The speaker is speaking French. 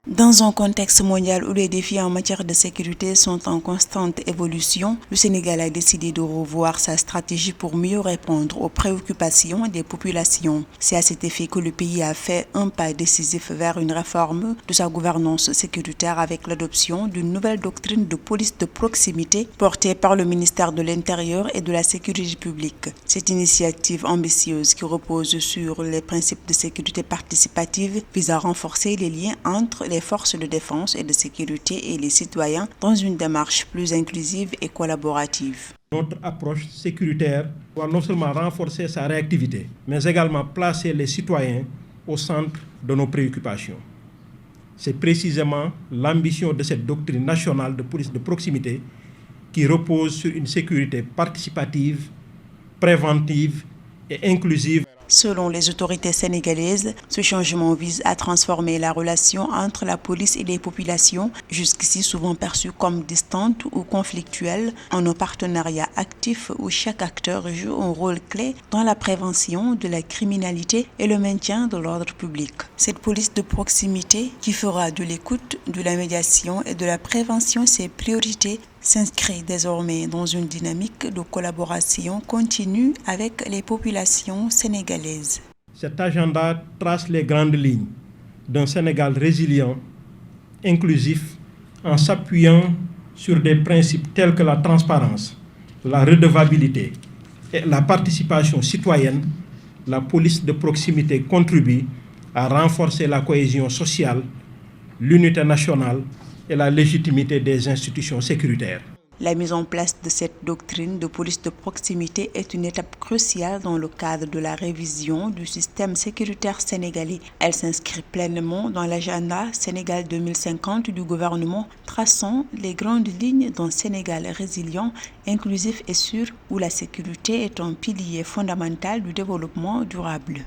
Dans un contexte mondial où les défis en matière de sécurité sont en constante évolution, le Sénégal a décidé de revoir sa stratégie pour mieux répondre aux préoccupations des populations. C'est à cet effet que le pays a fait un pas décisif vers une réforme de sa gouvernance sécuritaire avec l'adoption d'une nouvelle doctrine de police de proximité portée par le ministère de l'Intérieur et de la Sécurité publique. Cette initiative ambitieuse qui repose sur les principes de sécurité participative vise à renforcer les liens entre les forces de défense et de sécurité et les citoyens dans une démarche plus inclusive et collaborative. Notre approche sécuritaire doit non seulement renforcer sa réactivité, mais également placer les citoyens au centre de nos préoccupations. C'est précisément l'ambition de cette doctrine nationale de police de proximité qui repose sur une sécurité participative, préventive et inclusive. Selon les autorités sénégalaises, ce changement vise à transformer la relation entre la police et les populations, jusqu'ici souvent perçue comme distante ou conflictuelle, en un partenariat actif où chaque acteur joue un rôle clé dans la prévention de la criminalité et le maintien de l'ordre public. Cette police de proximité, qui fera de l'écoute, de la médiation et de la prévention ses priorités, s'inscrit désormais dans une dynamique de collaboration continue avec les populations sénégalaises. Cet agenda trace les grandes lignes d'un Sénégal résilient, inclusif, en s'appuyant sur des principes tels que la transparence, la redevabilité et la participation citoyenne. La police de proximité contribue à renforcer la cohésion sociale, l'unité nationale et la légitimité des institutions sécuritaires. La mise en place de cette doctrine de police de proximité est une étape cruciale dans le cadre de la révision du système sécuritaire sénégalais. Elle s'inscrit pleinement dans l'agenda Sénégal 2050 du gouvernement, traçant les grandes lignes d'un Sénégal résilient, inclusif et sûr, où la sécurité est un pilier fondamental du développement durable.